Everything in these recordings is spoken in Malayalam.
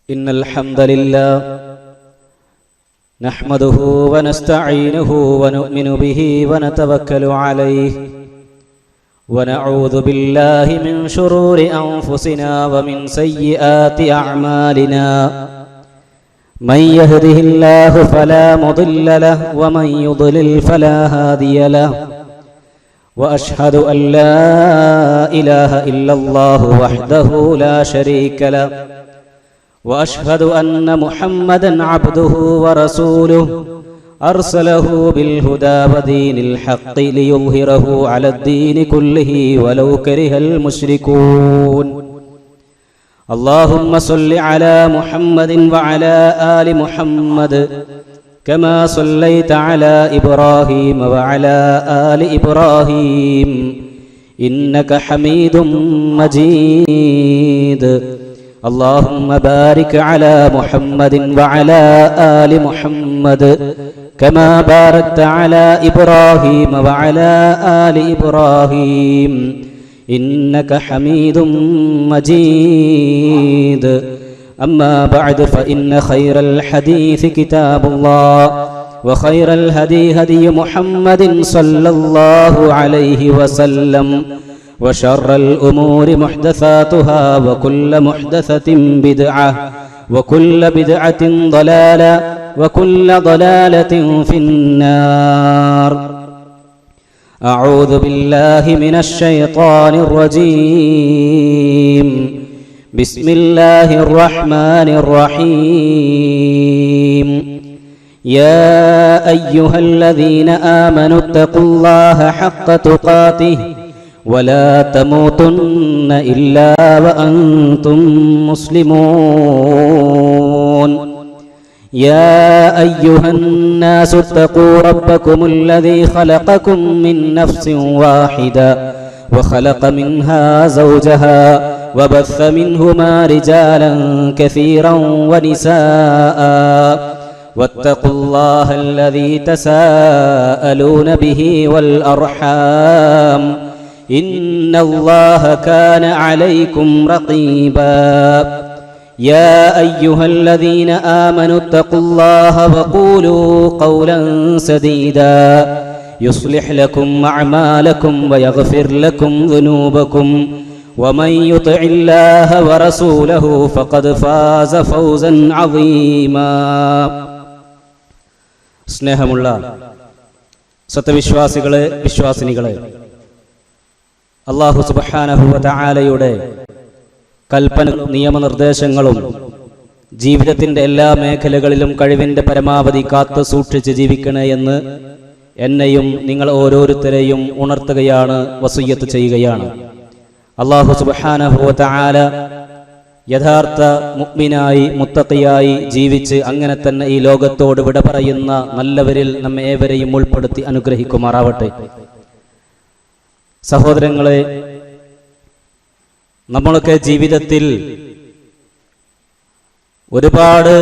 إن الحمد لله نحمده ونستعينه ونؤمن به ونتوكل عليه ونعوذ بالله من شرور أنفسنا ومن سيئات أعمالنا من يهده الله فلا مضل له ومن يضلل فلا هادي له وأشهد أن لا إله إلا الله وحده لا شريك له وأشهد أن محمدًا عبده ورسوله أرسله بالهدى ودين الحق ليظهره على الدين كله ولو كره المشركون اللهم صل على محمد وعلى آل محمد كما صليت على إبراهيم وعلى آل إبراهيم إنك حميد مجيد اللهم بارك على محمد وعلى آل محمد كما باركت على إبراهيم وعلى آل إبراهيم إنك حميد مجيد أما بعد فإن خير الحديث كتاب الله وخير الهدي هدي محمد صلى الله عليه وسلم وشر الأمور محدثاتها وكل محدثة بدعة وكل بدعة ضلالة وكل ضلالة في النار أعوذ بالله من الشيطان الرجيم بسم الله الرحمن الرحيم يا أيها الذين آمنوا اتقوا الله حق تقاته ولا تموتن إلا وأنتم مسلمون يا أيها الناس اتقوا ربكم الذي خلقكم من نفس واحدة وخلق منها زوجها وبث منهما رجالا كثيرا ونساء واتقوا الله الذي تساءلون به والأرحام إن الله كان عليكم رقيبا يا أيها الذين آمنوا اتقوا الله وقولوا قولا سديدا يصلح لكم أعمالكم ويغفر لكم ذنوبكم ومن يطع الله ورسوله فقد فاز فوزا عظيما സ്നേഹമുള്ള സത്യവിശ്വാസികളെ വിശ്വാസിനികളെ അല്ലാഹു സുബ്ഹാനഹു വ തആലയുടെ കൽപ്പനകളും നിയമനിർദ്ദേശങ്ങളും ജീവിതത്തിൻ്റെ എല്ലാ മേഖലകളിലും കഴിവിൻ്റെ പരമാവധി കാത്തു സൂക്ഷിച്ച് ജീവിക്കണേ എന്ന് എന്നെയും നിങ്ങൾ ഓരോരുത്തരെയും ഉണർത്തുകയാണ്, വസിയ്യത്ത് ചെയ്യുകയാണ്. അല്ലാഹു സുബ്ഹാനഹു വ തആല യഥാർത്ഥ മുഅ്മിനായി മുത്തഖിയായി ജീവിച്ച് അങ്ങനെ തന്നെ ഈ ലോകത്തോട് വിട പറയുന്ന നല്ലവരിൽ നമ്മെ ഏവരെയും ഉൾപ്പെടുത്തി അനുഗ്രഹിക്കുമാറാവട്ടെ. സഹോദരങ്ങളെ, നമ്മളൊക്കെ ജീവിതത്തിൽ ഒരുപാട്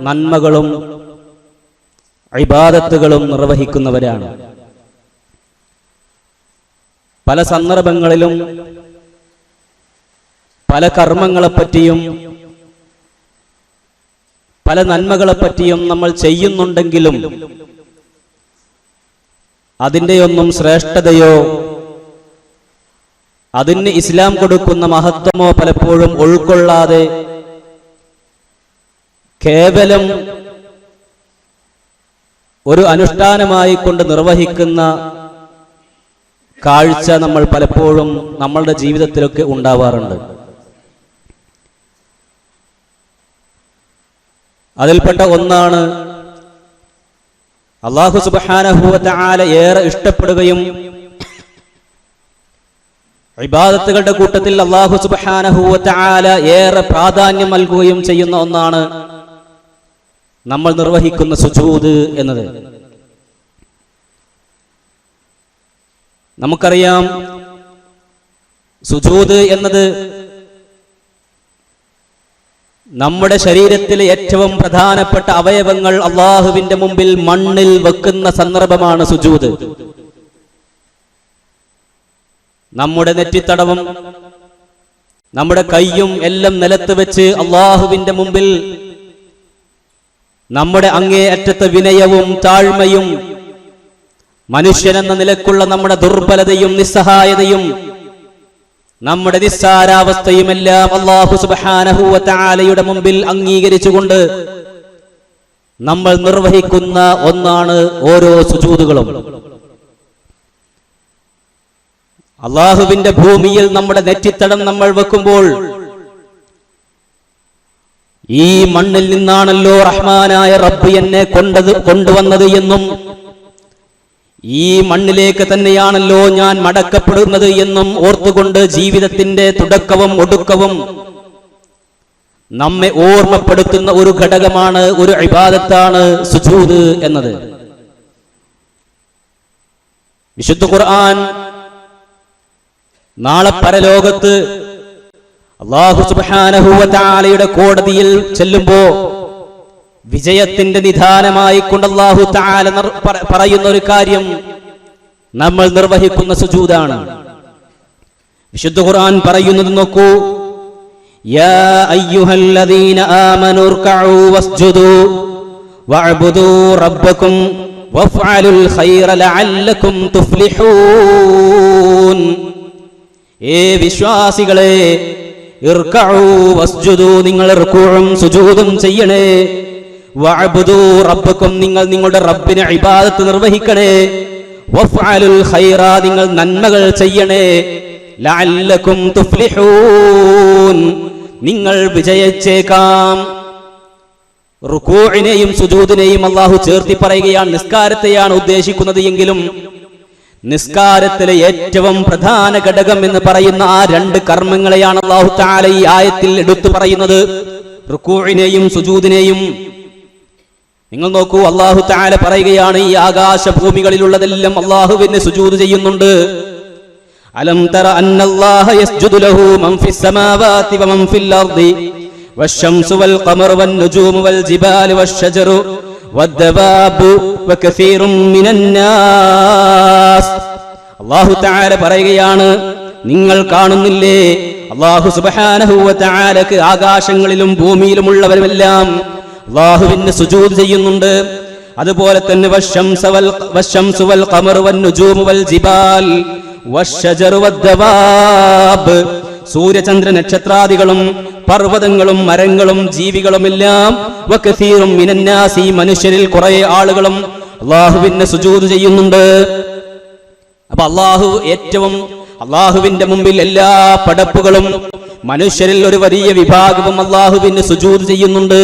നന്മകളും ഇബാദത്തുകളും നിർവഹിക്കുന്നവരാണ്. പല സന്ദർഭങ്ങളിലും പല കർമ്മങ്ങളെപ്പറ്റിയും പല നന്മകളെപ്പറ്റിയും നമ്മൾ ചെയ്യുന്നുണ്ടെങ്കിലും അതിൻ്റെയൊന്നും ശ്രേഷ്ഠതയോ അതിന് ഇസ്ലാം കൊടുക്കുന്ന മഹത്വമോ പലപ്പോഴും ഉൾക്കൊള്ളാതെ കേവലം ഒരു അനുഷ്ഠാനമായി കൊണ്ട് നിർവഹിക്കുന്ന കാഴ്ച നമ്മൾ പലപ്പോഴും നമ്മളുടെ ജീവിതത്തിലൊക്കെ ഉണ്ടാവാറുണ്ട്. അതിൽപ്പെട്ട ഒന്നാണ് അല്ലാഹു സുബ്ഹാനഹു വ തആല ഏറെ ഇഷ്ടപ്പെടുകയും ഇബാദത്തുകളുടെ കൂട്ടത്തിൽ അല്ലാഹു സുബ്ഹാനഹു വ തആല ഏറെ പ്രാധാന്യം നൽകുകയും ചെയ്യുന്ന ഒന്നാണ് നമ്മൾ നിർവഹിക്കുന്ന സുജൂദ് എന്നത്. നമുക്കറിയാം, സുജൂദ് എന്നത് നമ്മുടെ ശരീരത്തിലെ ഏറ്റവും പ്രധാനപ്പെട്ട അവയവങ്ങൾ അല്ലാഹുവിന്റെ മുമ്പിൽ മണ്ണിൽ വെക്കുന്ന സന്ദർഭമാണ് സുജൂദ്. നമ്മുടെ നെറ്റിത്തടവും നമ്മുടെ കൈയും എല്ലാം നിലത്ത് വെച്ച് അള്ളാഹുവിന്റെ മുമ്പിൽ നമ്മുടെ അങ്ങേയറ്റത്തെ വിനയവും താഴ്മയും മനുഷ്യനെന്ന നിലക്കുള്ള നമ്മുടെ ദുർബലതയും നിസ്സഹായതയും നമ്മുടെ നിസ്സാരാവസ്ഥയുമെല്ലാം അല്ലാഹു സുബ്ഹാനഹു വ തആലയുടെ മുമ്പിൽ അംഗീകരിച്ചുകൊണ്ട് നമ്മൾ നിർവഹിക്കുന്ന ഒന്നാണ് ഓരോ സുജൂദുകളും. അള്ളാഹുവിന്റെ ഭൂമിയിൽ നമ്മുടെ നെറ്റിത്തടം നമ്മൾ വെക്കുമ്പോൾ ഈ മണ്ണിൽ നിന്നാണല്ലോ റഹ്മാനായ റബ്ബ് എന്നെ കൊണ്ടുവന്നത് എന്നും ഈ മണ്ണിലേക്ക് തന്നെയാണല്ലോ ഞാൻ മടക്കപ്പെടുന്നത് എന്നും ഓർത്തുകൊണ്ട് ജീവിതത്തിന്റെ തുടക്കവും ഒടുക്കവും നമ്മെ ഓർമ്മപ്പെടുത്തുന്ന ഒരു ഘടകമാണ്, ഒരു ഇബാദത്താണ് സുജൂദ് എന്നത്. വിശുദ്ധ ഖുർആൻ നാളെ പരലോകത്ത് അല്ലാഹു സുബ്ഹാനഹു വ തആലയുടെ കോടതിയിൽ ചെല്ലുമ്പോ വിജയത്തിന്റെ നിദാനമായി കൊണ്ട് അല്ലാഹു തആല പറയുന്ന ഒരു കാര്യം നമ്മൾ നിർവഹിക്കുന്ന സുജൂദാണ്. വിശുദ്ധ ഖുർആൻ പറയുന്നത് നോക്കൂ, യാ അയ്യുഹല്ലദീന ആമനൂ ഇർകഉ വസ്ജുദൂ വഅബ്ദൂ റബ്ബക്കും വഫ്അലുൽ ഖൈറ ലഅല്ലക്കും തുഫ്ലിഹൂൻ. ഏ വിശ്വാസികളെ, ഇർകഉ വസ്ജുദൂ, നിങ്ങൾ റുകൂഉം സുജൂദും ചെയ്യണേ. വഅബ്ദൂ റബ്ബക്കും, നിങ്ങൾ നിങ്ങളുടെ റബ്ബിനെ ഇബാദത്ത് നിർവഹിക്കണേ. വഫ്അലുൽ ഖൈറ, നിങ്ങൾ നന്മകൾ ചെയ്യണേ. ലഅല്ലക്കും തുഫ്ലിഹൂൻ, നിങ്ങൾ വിജയിച്ചേക്കാം. റുകൂഇനെയും സുജൂദിനെയും അല്ലാഹു ചേർത്തി പറയുകയാണ്. നിസ്കാരത്തെയാണ് ഉദ്ദേശിക്കുന്നത് എങ്കിലും നിസ്കാരത്തിലെ ഏറ്റവും പ്രധാന ഘടകം എന്ന് പറയുന്ന ആ രണ്ട് കർമ്മങ്ങളെയാണ് അല്ലാഹു തആല ഈ ആയത്തിൽ എടുത്തു പറയുന്നത്, റുകൂഇനെയും സുജൂദിനെയും. നിങ്ങൾ നോക്കൂ, അല്ലാഹു തആല പറയുകയാണ്, ഈ ആകാശഭൂമികളിലുള്ളതെല്ലാം അല്ലാഹുവിന് സുജൂദ് ചെയ്യുന്നുണ്ട്. അലം തറ അന്നല്ലാഹ യസ്ജുദു ലഹു മൻ ഫിസ് സമാവാതി വമൻ ഫിൽ അർദി വശംസു വൽ ഖമറു വൻ നുജൂമു വൽ ജിബാലു വശജറു വദ്ദവാബു വകസീറും മിനന്നാസ്. അല്ലാഹു തആല പറയുകയാണ്, നിങ്ങൾ കാണുന്നില്ലേ, അല്ലാഹു സുബ്ഹാനഹു വ തആലക്ക് ആകാശങ്ങളിലും ഭൂമിയിലുമുള്ളവരെല്ലാം അല്ലാഹുവിന് സുജൂദ് ചെയ്യുന്നുണ്ട്. അതുപോലെ തന്നെ വശംസു വൽ ഖമറു വൻ നുജൂമു വൽ ജിബാൽ വശജറു വദ്ദവാബ്, സൂര്യചന്ദ്ര നക്ഷത്രാദികളും പർവ്വതങ്ങളും മരങ്ങളും ജീവികളുമെല്ലാം വകസീറും മിനന്നാസി, മനുഷ്യരിൽ കുറെ ആളുകളും അല്ലാഹുവിന് സുജൂദ് ചെയ്യുന്നുണ്ട്. അപ്പൊ അല്ലാഹുവിന്റെ മുമ്പിൽ എല്ലാ പടപ്പുകളും മനുഷ്യരിൽ ഒരു വലിയ വിഭാഗവും അല്ലാഹുവിന് സുജൂദ് ചെയ്യുന്നുണ്ട്.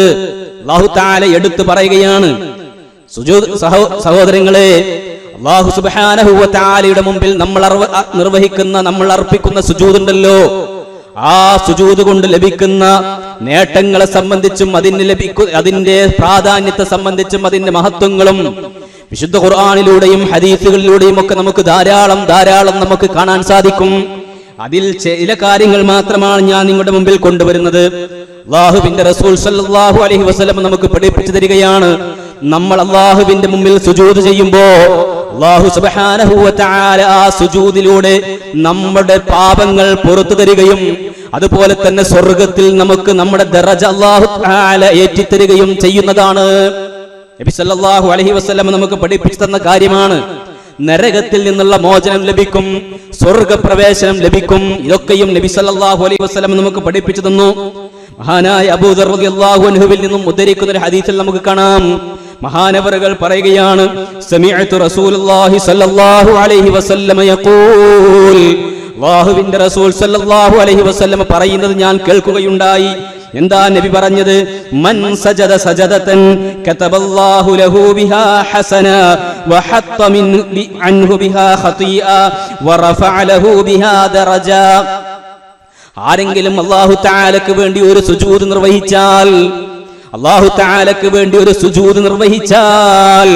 അല്ലാഹു തആല എടുത്തു പറയുകയാണ്. സുജൂദ് സഹോദരങ്ങളെ, അല്ലാഹു സുബ്ഹാനഹു വ തആലയുടെ മുമ്പിൽ നമ്മൾ അർപ്പിക്കുന്ന സുജൂദ് ഉണ്ടല്ലോ, ആ സുജൂദ് കൊണ്ട് ലഭിക്കുന്ന നേട്ടങ്ങളെ സംബന്ധിച്ചും അതിന്റെ പ്രാധാന്യത്തെ സംബന്ധിച്ചും അതിന്റെ മഹത്വങ്ങളും വിശുദ്ധ ഖുർആനിലൂടെയും ഹദീസുകളിലൂടെയും ഒക്കെ നമുക്ക് ധാരാളം നമുക്ക് കാണാൻ സാധിക്കും. അതിൽ ചില കാര്യങ്ങൾ മാത്രമാണ് ഞാൻ നിങ്ങളുടെ മുമ്പിൽ കൊണ്ടുവരുന്നത്. അല്ലാഹുവിന്റെ റസൂൽ സല്ലല്ലാഹു അലൈഹി വസല്ലം നമുക്ക് പഠിപ്പിച്ചു തരികയാണ്, നമ്മൾ അല്ലാഹുവിന്റെ മുമ്പിൽ സുജൂദ് ചെയ്യുമ്പോൾ അല്ലാഹു സുബ്ഹാനഹു വ തആല ആ സുജൂദിലൂടെ നമ്മുടെ പാപങ്ങൾ പുറത്തു തരികയും അതുപോലെ തന്നെ സ്വർഗ്ഗത്തിൽ നമുക്ക് നമ്മുടെ ദറജ അല്ലാഹു തആല ഏറ്റിത്തരികയും ചെയ്യുന്നതാണ്. നബി സല്ലല്ലാഹു അലൈഹി വസല്ലം നമുക്ക് പഠിപ്പിച്ചു തന്ന കാര്യമാണ്. നരകത്തിൽ നിന്നുള്ള മോചനം ലഭിക്കും, സ്വർഗ്ഗപ്രവേശനം ലഭിക്കും. ഇതൊക്കെയും നബി സല്ലല്ലാഹു അലൈഹി വസല്ലം നമുക്ക് പഠിപ്പിച്ചു തന്നു. മഹാനായ അബൂദർ റളിയല്ലാഹു അൻഹുവിൽ നിന്നും ഉദ്ധരിക്കുന്ന ഒരു ഹദീസിൽ നമുക്ക് കാണാം, മഹാനവറുകൾ പറയുകയാണ്, സമിഅതു റസൂലുള്ളാഹി സ്വല്ലല്ലാഹു അലൈഹി വസല്ലം യഖൂൽ, അല്ലാഹുവിന്റെ റസൂൽ സ്വല്ലല്ലാഹു അലൈഹി വസല്ലം പറയുന്നത് ഞാൻ കേൾക്കുകയുണ്ടായി. എന്താ നബി പറഞ്ഞത്? മൻ സജദ സജദതൻ കതബല്ലാഹു ലഹു ബിഹാ ഹസന വഹത്ത അൻഹു ബിഹാ ഖതീഅ വറഫഅ ലഹു ബിഹാ ദറജ. ആരെങ്കിലും അല്ലാഹു തആലക്ക് വേണ്ടി ഒരു സുജൂദ് നിർവഹിച്ചാൽ,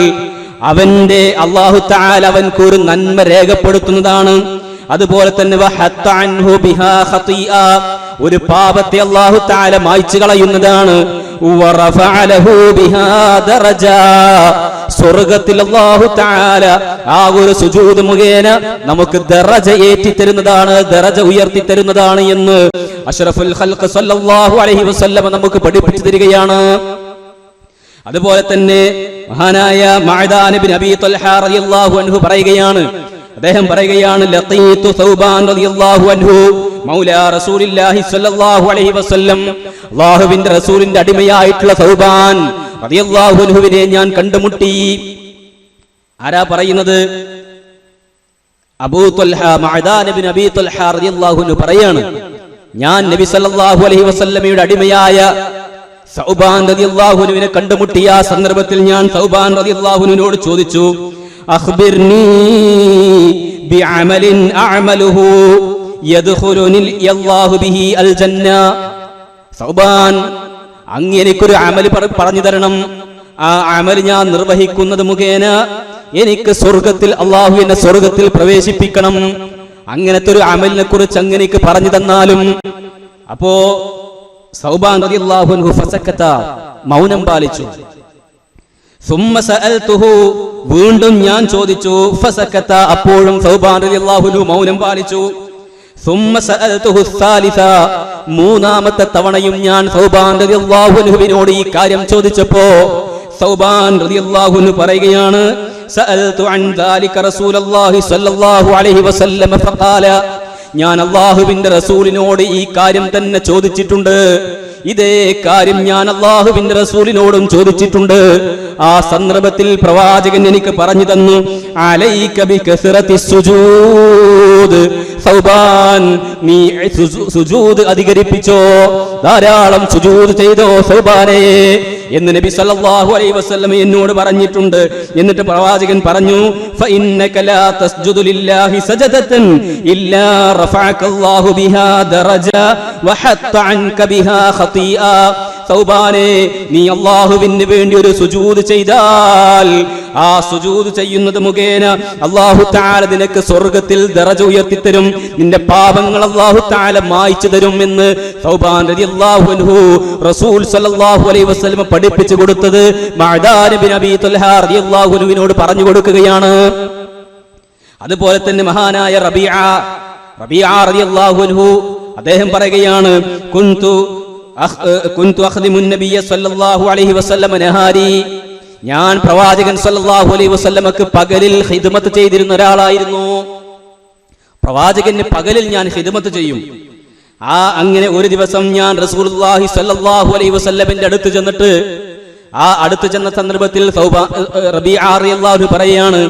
അവന്റെ അല്ലാഹു തആല അവൻക്ക് ഒരു നന്മ രേഖപ്പെടുത്തുന്നതാണ്. അതുപോലെ തന്നെ വഹത്ത അൻഹു ബിഹാ ഖതീഅ, ഒരു പാപത്തെ അല്ലാഹു തആല മായ്ച്ചു കളയുന്നതാണ്. വറഫഅ ലഹു ബിഹാ ദറജ, സ്വർഗ്ഗത്തിൽ അല്ലാഹു തആല ആ ഒരു സുജൂദ് മുഖേന നമുക്ക് ദറജ ഏറ്റി തരുന്നതാണ്, ദറജ ഉയർത്തി തരുന്നതാണ് എന്ന് അഷ്റഫുൽ ഖൽഖ് സല്ലല്ലാഹു അലൈഹി വസല്ലം നമുക്ക് പഠിപ്പിച്ചു തരികയാണ്. അതുപോലെ തന്നെ മഹാനായ മഅദാൻ ഇബ്നു അബീ ത്വൽഹ റളിയല്ലാഹു അൻഹു പറയുകയാണ്, അദ്ദേഹം പറയുകയാണ്, ലഖീതു സൗബാൻ റളിയല്ലാഹു അൻഹു മൗലാ റസൂലുള്ളാഹി സ്വല്ലല്ലാഹു അലൈഹി വസല്ലം, അല്ലാഹുവിന്റെ റസൂലിന്റെ അടിമയായിട്ടുള്ള സൗബാൻ റളിയല്ലാഹു അൻഹുവിനെ ഞാൻ കണ്ടുമുട്ടി. ആരാ പറയുന്നത്? അബൂ ത്വൽഹ, മഅദാൻ ഇബ്നു അബീ ത്വൽഹ റളിയല്ലാഹു അൻഹു പറയാണ്, ഞാൻ നബി സല്ലല്ലാഹു അലൈഹി വസല്ലമയുടെ അടിമയായ സൗബാൻ റളിയല്ലാഹു അൻഹുവിനെ കണ്ടുമുട്ടിയ ആ സന്ദർഭത്തിൽ ഞാൻ സൗബാൻ റളിയല്ലാഹു അൻഹുവിനോട് ചോദിച്ചു, അഖ്ബിർനീ ബിഅമലിൻ അഅമലുഹു യദ്ഖുലുനി അല്ലാഹു ബിഹി അൽ ജന്ന. സൗബാൻ, അങ്ങ് എനിക്കൊരു അമൽ പറഞ്ഞു തരണം, ആ അമൽ ഞാൻ നിർവഹിക്കുന്നത് മുഖേന എനിക്ക് സ്വർഗ്ഗത്തിൽ, അല്ലാഹു എന്നെ സ്വർഗ്ഗത്തിൽ പ്രവേശിപ്പിക്കണം. അങ്ങനത്തെ ഒരു അമലിനെ കുറിച്ച് അങ്ങ് എനിക്ക് പറഞ്ഞു തന്നാലും. അപ്പോ സൗബാൻ റളിയല്ലാഹു അൻഹു ഫസക്കത, മൗനം പാലിച്ചു. സുമ്മ സഅൽതുഹു, വീണ്ടും ഞാൻ ചോദിച്ചു. ഫസക്കത, അപ്പോഴും സൗബാൻ റളിയല്ലാഹു അൻഹു മൗനം പാലിച്ചു. സുമ്മ സഅൽതുഹു സാലിസ, മൂന്നാമത്തെ തവണയും ഞാൻ സൗബാൻ റളിയല്ലാഹു അൻഹുവിനോട് ഈ കാര്യം ചോദിച്ചപ്പോ സൗബാൻ റളിയല്ലാഹു അൻഹു പറയുകയാണ്, സഅൽതു അൻ ദാലിക റസൂലുള്ളാഹി സ്വല്ലല്ലാഹു അലൈഹി വസല്ലം ഫഖാല, ഞാൻ അല്ലാഹുവിന്റെ റസൂലിനോട് ഈ കാര്യം തന്നെ ചോദിച്ചിട്ടുണ്ട്, ഇതേ കാര്യം ഞാൻ അല്ലാഹുവിന്റെ റസൂലിനോടും ചോദിച്ചിട്ടുണ്ട്. ആ സന്ദർഭത്തിൽ പ്രവാചകൻ എനിക്ക് പറഞ്ഞു തന്നു, അലൈക ബികസ്റത്തിസ് സുജൂദ്, സൗബാൻ നീ സുജൂദ് അധികരിപ്പിച്ചോ, ധാരാളം സുജൂദ് ചെയ്തോ സൗബാനേ എന്ന് നബി സല്ലല്ലാഹു അലൈഹി വസല്ലം എന്നോട് പറഞ്ഞിട്ടുണ്ട്. എന്നിട്ട് പ്രവാചകൻ പറഞ്ഞു, ഫഇന്നക ലാ തസ്ജുദു ലില്ലാഹി സജദതൻ ഇല്ലാ റഫഅകല്ലാഹു ബിഹാ ദറജ വഹത്ത അൻക ബിഹാ ഖതീഅ. സൗബാനേ, നീ അല്ലാഹുവിന് വേണ്ടി ഒരു സുജൂദ് ചെയ്താൽ ആ സുജൂദ് ചെയ്യുന്നത് മുഖേന അല്ലാഹു തആല നിനക്ക് സ്വർഗ്ഗത്തിൽ ദറജ ഉയർത്തി തരും, നിന്റെ പാപങ്ങൾ അല്ലാഹു തആല മായ്ച്ചു തരും എന്ന് സൗബാൻ റളിയല്ലാഹു അൻഹു റസൂൽ സല്ലല്ലാഹു അലൈഹി വസല്ലം പഠിപ്പിച്ചു കൊടുത്തത് മഅദാൻ ഇബ്നു അബീ ത്വൽഹ റളിയല്ലാഹു അൻഹുവിനോട് പറഞ്ഞു കൊടുക്കുകയാണ്. അതുപോലെ തന്നെ മഹാനായ റബീഅ റളിയല്ലാഹു അൻഹു അദ്ദേഹം പറയുകയാണ്, കുന്തു അഖ്ദിമുൻ നബിയ സല്ലല്ലാഹു അലൈഹി വസല്ലം നഹാരി, ഞാൻ പ്രവാചകൻ സല്ലല്ലാഹു അലൈഹി വസല്ലമക്ക് പകലിൽ ഖിദ്മത്ത് ചെയ്തിരുന്ന ഒരാളായിരുന്നു. പ്രവാചകന് പകലിൽ ഞാൻ ഖിദ്മത്ത് ചെയ്യും. അങ്ങനെ ഒരു ദിവസം ഞാൻ റസൂലുള്ളാഹി സ്വല്ലല്ലാഹു അലൈഹി വസല്ലമിന്റെ അടുത്ത് ചെന്നിട്ട്, ആ അടുത്ത് ചെന്ന സന്ദർഭത്തിൽ റബീഅ റളിയല്ലാഹു അൻഹു പറയാണ്,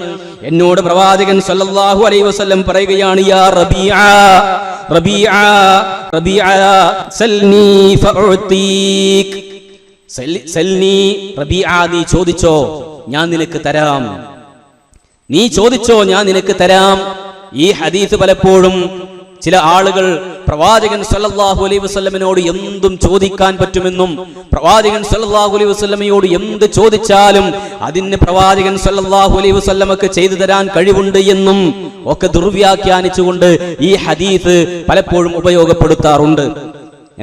എന്നോട് പ്രവാചകൻ സ്വല്ലല്ലാഹു അലൈഹി വസല്ലം പറയുകയാണ്, യാ റബീഅ റബീഅ റബീഅ സൽനി ഫഉതീക്, സൽനി റബീഅ, നീ ചോദിച്ചോ ഞാൻ നിനക്ക് തരാം, നീ ചോദിച്ചോ ഞാൻ നിനക്ക് തരാം. ഈ ഹദീസ് പലപ്പോഴും ചില ആളുകൾ പ്രവാചകൻ സല്ലല്ലാഹു അലൈഹി വസല്ലമയോട് എന്തും ചോദിക്കാൻ പറ്റുമെന്നും പ്രവാചകൻ സല്ലല്ലാഹു അലൈഹി വസല്ലമയോട് എന്ത് ചോദിച്ചാലും അതിന് പ്രവാചകൻ സല്ലല്ലാഹു അലൈഹി വസല്ലമക്ക് ചെയ്തു തരാൻ കഴിവുണ്ട് എന്നും ഒക്കെ ദുർവ്യാഖ്യാനിച്ചുകൊണ്ട് ഈ ഹദീസ് പലപ്പോഴും ഉപയോഗപ്പെടുത്താറുണ്ട്.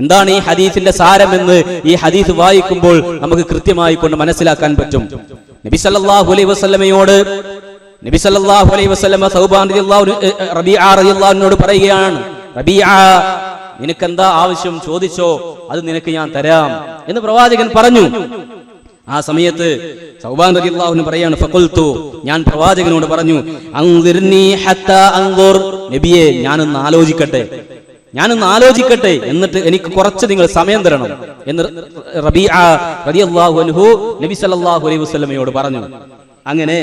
എന്താണ് ഈ ഹദീസിന്റെ സാരമെന്ന് ഈ ഹദീസ് വായിക്കുമ്പോൾ നമുക്ക് കൃത്യമായി കൊണ്ട് മനസ്സിലാക്കാൻ പറ്റും. നബി സല്ലല്ലാഹു അലൈഹി വസല്ലമയോട് നബി സല്ലല്ലാഹു അലൈഹി വസല്ലമ സൗബാൻ റബീഅ റളിയല്ലാഹു അൻഹുവിനോട് പറയുകയാണ്, റബീഅ നിനക്കെന്താ ആവശ്യം ചോദിച്ചോ, അത് നിനക്ക് ഞാൻ തരാം എന്ന് പ്രവാചകൻ പറഞ്ഞു. ആ സമയത്ത് സൗബാൻ റളിയല്ലാഹു അൻഹു പറയാണ്, ഫഖുൽതു, ഞാൻ പ്രവാചകനോട് പറഞ്ഞു, അൻദിർനി ഹത്താ അൻദുർ, നബിയെ ഞാനൊന്ന് ആലോചിക്കട്ടെ, എന്നിട്ട് എനിക്ക് കുറച്ച് നിങ്ങൾ സമയം തരണം എന്ന് റബീഅ റളിയല്ലാഹു അൻഹു നബി സല്ലല്ലാഹു അലൈഹി വസല്ലമയോട് പറഞ്ഞു. അങ്ങനെ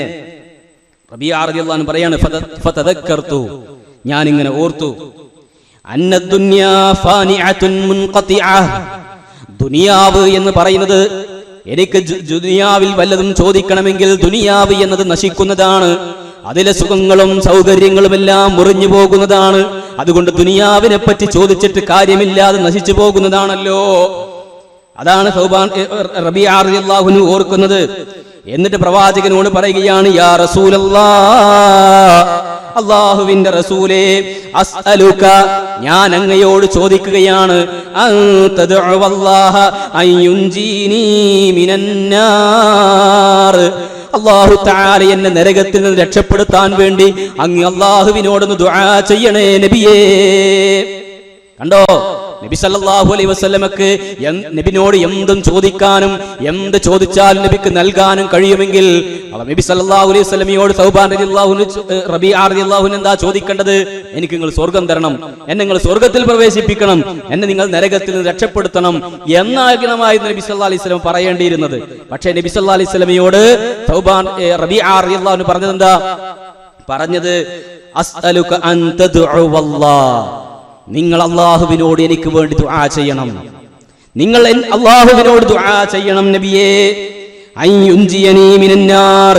റബീഅ റളിയല്ലാഹു അൻഹു പറയാണ്, ഫതദക്കർതു, ഞാൻ ഇങ്ങനെ ഓർത്തു, അന്ന ദുനിയാ ഫാനിഅത്തുൻ മുൻഖതിഅ, ദുനിയാവ് എന്ന് പറയുന്നത്, എനിക്ക് ദുനിയാവിൽ വല്ലതും ചോദിക്കണമെങ്കിൽ ദുനിയാവ് എന്നത് നശിക്കുന്നതാണ്, അതിലെ സുഖങ്ങളും സൗകര്യങ്ങളും എല്ലാം മുറിഞ്ഞു പോകുന്നതാണ്. അതുകൊണ്ട് ദുനിയാവിനെ പറ്റി ചോദിച്ചിട്ട് കാര്യമില്ലാതെ നശിച്ചു പോകുന്നതാണല്ലോ. അതാണ് റബീഅ റളിയല്ലാഹു അൻഹു ഓർക്കുന്നത്. എന്നിട്ട് പ്രവാചകനോട് പറയുകയാണ്, യാ റസൂലല്ലാഹ്, അല്ലാഹുവിന്റെ റസൂലേ, അസ്അലുക, ഞാൻ അങ്ങയോട് ചോദിക്കുകയാണ്, അൻതദഉവല്ലാഹ അൻ യുൻജീനി മിനന്നാർ, അല്ലാഹു തആല എന്നെ നരകത്തിൽ നിന്ന് രക്ഷപ്പെടുത്താൻ വേണ്ടി അങ്ങ് അല്ലാഹുവിനോടൊന്ന് ദുആ ചെയ്യണേ നബിയേ. കണ്ടോ, നബി സല്ലല്ലാഹു അലൈഹി വസല്ലമക്ക് നബിനോട് എന്തും ചോദിക്കാനും എന്ത് ചോദിച്ചാൽ നബിക്ക് നൽകാനും കഴിയുമെങ്കിൽ നബി സല്ലല്ലാഹു അലൈഹി വസല്ലമയോട് സൗബാൻ റളിയല്ലാഹു അൻഹു റബീഅ റളിയല്ലാഹു അൻഹു എന്താ ചോദിക്കേണ്ടത്? എനിക്ക് നിങ്ങൾ സ്വർഗ്ഗം തരണം, എന്നെ നിങ്ങൾ സ്വർഗ്ഗത്തിൽ പ്രവേശിപ്പിക്കണം, എന്നെ നിങ്ങൾ നരകത്തിൽ നിന്ന് രക്ഷപ്പെടുത്തണം എന്നാഗ്രഹമായിരുന്നു നബി സല്ലല്ലാഹു അലൈഹി വസല്ലം പറയേണ്ടിയിരുന്നത്. പക്ഷേ നബി സല്ലല്ലാഹു അലൈഹി വസല്ലമയോട് സൗബാൻ റബീഅ റളിയല്ലാഹു അൻഹു പറഞ്ഞത് എന്താ? പറഞ്ഞത് അസ്അലുക അൻ തദ്ഉ വല്ലാഹ്, നിങ്ങൾ അല്ലാഹുവിനോട് എനിക്ക് വേണ്ടി ദുആ ചെയ്യണം, നിങ്ങൾ അല്ലാഹുവിനോട് ദുആ ചെയ്യണം നബിയേ. അയ്യുൻജിയനി മിനന്നാർ,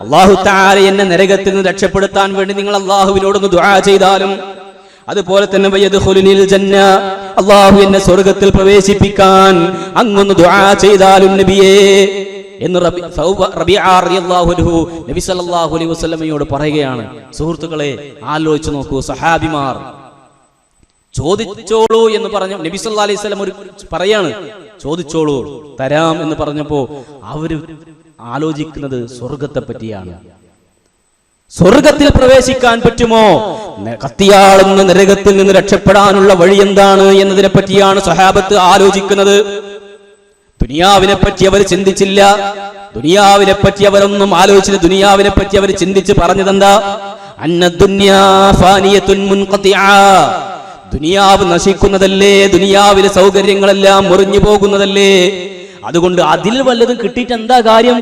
അല്ലാഹു തആല എന്നെ നരകത്തിൽ നിന്ന് രക്ഷപ്പെടുത്താൻ വേണ്ടി നിങ്ങൾ അല്ലാഹുവിനോടൊന്ന് ദുആ ചെയ്താലും, അതുപോലെ തന്നെ വയദ്ഖുലുനിൽ ജന്ന, അല്ലാഹു എന്നെ സ്വർഗ്ഗത്തിൽ പ്രവേശിപ്പിക്കാൻ അങ്ങൊന്ന് ദുആ ചെയ്താലും നബിയേ എന്ന് റബീഅ റളിയല്ലാഹു അൻഹു നബി സല്ലല്ലാഹു അലൈഹി വസല്ലമയോട് പറയുകയാണ്. സുഹൃത്തുക്കളെ, ആലോചിച്ചു നോക്കൂ, സഹാബിമാർ ചോദിച്ചോളൂ എന്ന് പറഞ്ഞു നബി സല്ലല്ലാഹു അലൈഹി വസല്ലം പറയാണ്, ചോദിച്ചോളൂ തരാം എന്ന് പറഞ്ഞപ്പോ അവര് ആലോചിക്കുന്നത് സ്വർഗത്തെ പറ്റിയാണ്. സ്വർഗത്തിൽ പ്രവേശിക്കാൻ പറ്റുമോ? കത്തിയാളുന്ന നരകത്തിൽ നിന്ന് രക്ഷപ്പെടാനുള്ള വഴി എന്താണ് എന്നതിനെ പറ്റിയാണ് സഹാബത്ത് ആലോചിക്കുന്നത്. ദുനിയാവിനെ പറ്റി അവർ ചിന്തിച്ചില്ല, ദുനിയാവിനെ പറ്റി അവരൊന്നും ആലോചിച്ചില്ല. ദുനിയാവിനെ പറ്റി അവർ ചിന്തിച്ച് പറഞ്ഞതെന്താ? അന്നദ്ദുന്യാ ഫാനിയത്തുൻ മുൻഖതിഅ, ദുനിയാവ് നശിക്കുന്നതല്ലേ, ദുനിയാവിലെ സൗകര്യങ്ങളെല്ലാം മുറിഞ്ഞു പോകുന്നതല്ലേ, അതുകൊണ്ട് അതിൽ വല്ലതും കിട്ടിയിട്ട് എന്താ കാര്യം?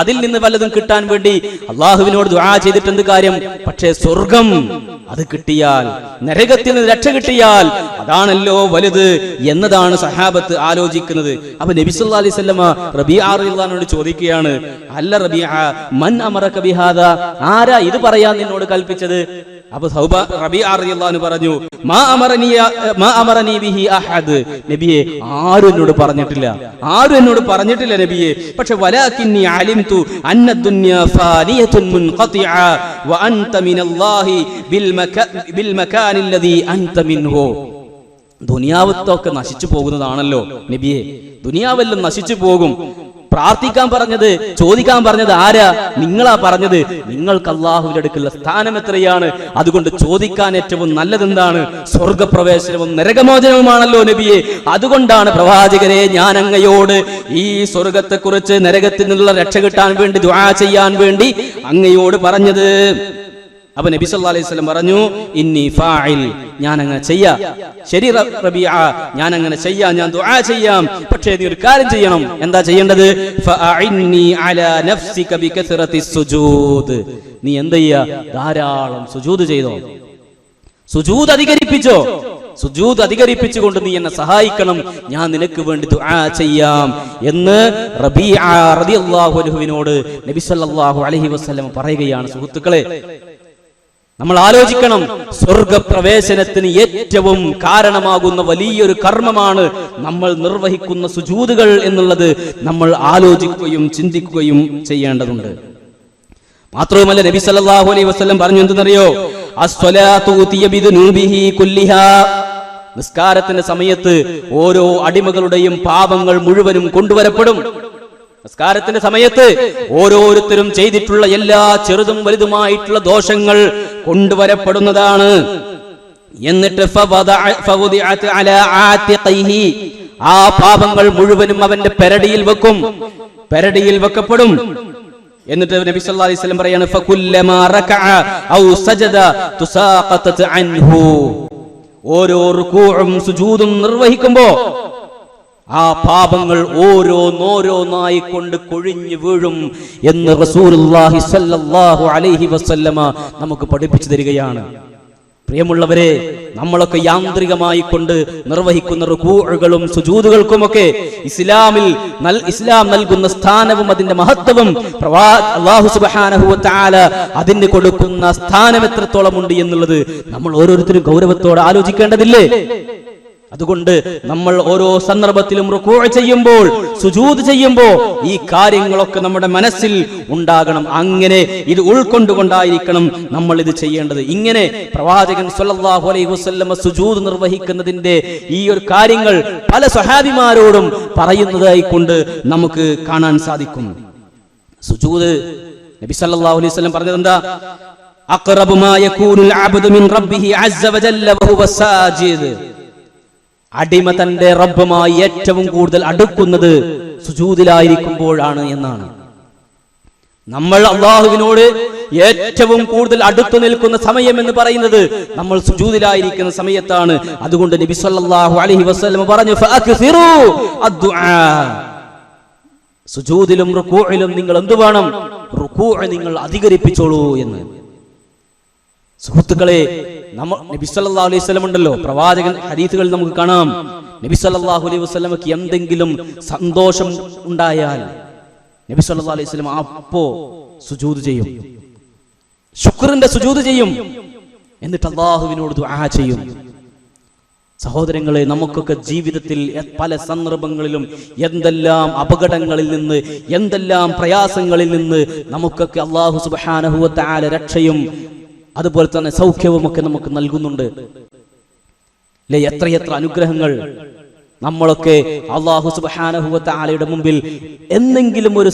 അതിൽ നിന്ന് വല്ലതും കിട്ടാൻ വേണ്ടി അള്ളാഹുവിനോട് ദുആ ചെയ്തിട്ട് എന്ത് കാര്യം? പക്ഷേ സ്വർഗം അത് കിട്ടിയാൽ, നരകത്തിൽ നിന്ന് രക്ഷ കിട്ടിയാൽ അതാണല്ലോ വലുത് എന്നതാണ് സഹാബത്ത് ആലോചിക്കുന്നത്. അപ്പൊ നബി സല്ലല്ലാഹു അലൈഹി വസല്ലമ റബീഅ റളിയല്ലാഹു അൻഹു ചോദിക്കുകയാണ്, അല്ല റബീഅ, മൻ അമറക ബിഹാദാ, ആരാ ഇത് പറയാൻ നിന്നോട് കൽപ്പിച്ചത്? അപ്പൊ റബീഅ റളിയല്ലാഹു അൻഹു പറഞ്ഞു, മാ അമറനി ബിഹി അഹദ്, നബിയെ ആരും എന്നോട് പറഞ്ഞിട്ടില്ല നബിയെ. പക്ഷെ വലാകിന്നി അലിംതു അന്ന ദുനിയാ ഫാനിയത്തുൻ മുൻഖതിഅ വ അൻത മിനല്ലാഹി ബിൽ മകാനില്ലദീ അൻത മിൻഹു. ദുനിയാവത്തൊക്കെ നശിച്ചു പോകുന്നതാണല്ലോ നബിയെ, ദുനിയാവെല്ലാം നശിച്ചു പോകും. പ്രാർത്ഥിക്കാൻ പറഞ്ഞത്, ചോദിക്കാൻ പറഞ്ഞത് ആരാ? നിങ്ങളാ പറഞ്ഞത്. നിങ്ങൾക്ക് അല്ലാഹുവിന്റെ അടുക്കലുള്ള സ്ഥാനം എത്രയാണ്? അതുകൊണ്ട് ചോദിക്കാൻ ഏറ്റവും നല്ലതെന്താണ്? സ്വർഗപ്രവേശനവും നരകമോചനവുമാണല്ലോ നബിയെ. അതുകൊണ്ടാണ് പ്രവാചകരെ ഞാൻ അങ്ങയോട് ഈ സ്വർഗത്തെക്കുറിച്ച്, നരകത്തിൽ നിന്നുള്ള രക്ഷ കിട്ടാൻ വേണ്ടി ദുആ ചെയ്യാൻ വേണ്ടി അങ്ങയോട് പറഞ്ഞത്. അപ്പൊ നബി സല്ലല്ലാഹു അലൈഹി വസല്ലം പറഞ്ഞു, ഇന്നി ഫാഇൽ, ഞാൻ അങ്ങനെ ചെയ്യാം. ശരി റബീഅ, ഞാൻ അങ്ങനെ ചെയ്യാം, ഞാൻ ദുആ ചെയ്യാം. പക്ഷേ നീ ഒരു കാര്യം ചെയ്യണം. എന്താ ചെയ്യേണ്ടത്? ഫഅഇന്നി അലാ നഫ്സിക ബികസറത്തിസ് സുജൂദ്, നീ എന്ത് ചെയ്യാ? ധാരാളം സുജൂദ് ചെയ്തോ, സുജൂദ് അധികരിപ്പിച്ചോ. സുജൂദ് അധികരിപ്പിച്ചുകൊണ്ട് നീ എന്നെ സഹായിക്കണം, ഞാൻ നിനക്ക് വേണ്ടി ദുആ ചെയ്യാം എന്ന് റബീഅ റളിയല്ലാഹു അൻഹുവിനോട് നബി സല്ലല്ലാഹു അലൈഹി വസല്ലം പറയുകയാണ്. സുഹൃത്തുക്കളെ, നമ്മൾ ആലോചിക്കണം, സ്വർഗപ്രവേശനത്തിന് ഏറ്റവും കാരണമാകുന്ന വലിയൊരു കർമ്മമാണ് നമ്മൾ നിർവഹിക്കുന്ന സുജൂദുകൾ എന്നുള്ളത് നമ്മൾ ആലോചിക്കുകയും ചിന്തിക്കുകയും ചെയ്യേണ്ടതുണ്ട്. മാത്രവുമല്ല നബി സല്ലല്ലാഹു അലൈഹി വസല്ലം പറഞ്ഞു എന്തെന്നറിയോ? അസ്സലാത്തു ഉതിയ ബിദുനൂബിഹി കുല്ലിഹാ, നിസ്കാരത്തിന്റെ സമയത്ത് ഓരോ അടിമകളുടെയും പാപങ്ങൾ മുഴുവനും കൊണ്ടുവരപ്പെടും. നിസ്കാരത്തിന്റെ സമയത്ത് ഓരോരുത്തരും ചെയ്തിട്ടുള്ള എല്ലാ ചെറുതും വലുതുമായിട്ടുള്ള ദോഷങ്ങൾ കൊണ്ടുവരപ്പെടുന്നതാണ്. എന്നിട്ട് ആ പാപങ്ങൾ മുഴുവനും അവന്റെ പെരടിയിൽ വെക്കപ്പെടും. എന്നിട്ട് നബി സല്ലല്ലാഹു അലൈഹി വസല്ലം പറയാണ്, ഫകുല്ലമാ റകഅ ഔ സജദ തുസാഖതത് അൻഹു, ഓരോ റുകൂഉം സുജൂദും നിർവഹിക്കുമ്പോൾ ആ പാപങ്ങൾ ഓരോന്നോരോന്നായി കൊണ്ട് കൊഴിഞ്ഞു വീഴും എന്ന് റസൂലുള്ളാഹി സ്വല്ലല്ലാഹു അലൈഹി വസല്ലമ നമുക്ക് പഠിപ്പിച്ചു തരികയാണ്. പ്രിയമുള്ളവരെ, നമ്മളൊക്കെ യാന്ത്രികമായി കൊണ്ട് നിർവഹിക്കുന്ന റുകൂഉകളും സുജൂദുകൾക്കുമൊക്കെ ഇസ്ലാം നൽകുന്ന സ്ഥാനവും അതിന്റെ മഹത്വവും അല്ലാഹു സുബ്ഹാനഹു വ തആല അതിന് കൊടുക്കുന്ന സ്ഥാനം എത്രത്തോളം ഉണ്ട് എന്നുള്ളത് നമ്മൾ ഓരോരുത്തരും ഗൗരവത്തോടെ ആലോചിക്കേണ്ടതില്ലേ? അതുകൊണ്ട് നമ്മൾ ഓരോ സന്ദർഭത്തിലും റുകൂഅ് ചെയ്യുമ്പോൾ, സുജൂദ് ചെയ്യുമ്പോൾ ഈ കാര്യങ്ങളൊക്കെ നമ്മുടെ മനസ്സിൽ ഉണ്ടാകണം. അങ്ങനെ ഇത് ഉൾക്കൊണ്ടുകൊണ്ടായിരിക്കണം നമ്മൾ ഇത് ചെയ്യേണ്ടത്. ഇങ്ങനെ പ്രവാചകൻ സ്വല്ലല്ലാഹു അലൈഹി വസല്ലം സുജൂദ് നിർവഹിക്കുന്നതിന്റെ ഈ ഒരു കാര്യങ്ങൾ പല സ്വഹാബിമാരോടും പറയുന്നതായി കൊണ്ട് നമുക്ക് കാണാൻ സാധിക്കും. സുജൂദ് നബി സല്ലല്ലാഹു അലൈഹി വസല്ലം പറഞ്ഞത് എന്താ? അഖറബു മാ യകൂനുൽ അബ്ദു മിൻ റബ്ബിഹി അസ്സ വജല്ല വഹുവ സാജിദ്. അടിമ തന്റെ റബ്ബുമായി ഏറ്റവും കൂടുതൽ അടുക്കുന്നത് സുജൂദിലായിരിക്കുമ്പോഴാണ് എന്നാണ്. നമ്മൾ അല്ലാഹുവിനോട് ഏറ്റവും കൂടുതൽ അടുത്തു നിൽക്കുന്ന സമയം എന്ന് പറയുന്നത് നമ്മൾ സുജൂദിലായിരിക്കുന്ന സമയത്താണ്. അതുകൊണ്ട് നബി സല്ലല്ലാഹു അലൈഹി വസല്ലം പറഞ്ഞു, ഫഅക്സിറൂ അദ്ദുആ. സുജൂദിലും റുകൂഇലും നിങ്ങൾ എന്ത് വേണം? റുകൂഅ നിങ്ങൾ അധികരിപ്പിച്ചോളൂ എന്ന്. സുഹൃത്തുക്കളെ, നബി സല്ലല്ലാഹു അലൈഹി വസല്ലം ഉണ്ടല്ലോ, പ്രവാചകൻ ഹദീസുകളിൽ നമുക്ക് കാണാം, നബി സല്ലല്ലാഹു അലൈഹി വസല്ലമക്ക് എന്തെങ്കിലും സന്തോഷം ഉണ്ടായാൽ നബി സല്ലല്ലാഹു അലൈഹി വസല്ലം അപ്പോ സുജൂദ് ചെയ്യും, ശുക്റിന്റെ സുജൂദ് ചെയ്യും, എന്നിട്ട് അല്ലാഹുവിനോട് ദുആ ചെയ്യും. സഹോദരങ്ങളെ, നമുക്കൊക്കെ ജീവിതത്തിൽ പല സന്ദർഭങ്ങളിലും എന്തെല്ലാം അപകടങ്ങളിൽ നിന്ന്, എന്തെല്ലാം പ്രയാസങ്ങളിൽ നിന്ന് നമുക്കൊക്കെ അല്ലാഹു സുബ്ഹാനഹു വ തആല രക്ഷയും അതുപോലെ തന്നെ സൗഖ്യവും ഒക്കെ നമുക്ക് നൽകുന്നുണ്ട്. അല്ലേ? എത്രയെത്ര അനുഗ്രഹങ്ങൾ നമ്മളൊക്കെ അല്ലാഹു സുബ്ഹാനഹു വ തആലയുടെ മുമ്പിൽ എന്തെങ്കിലും ഒരു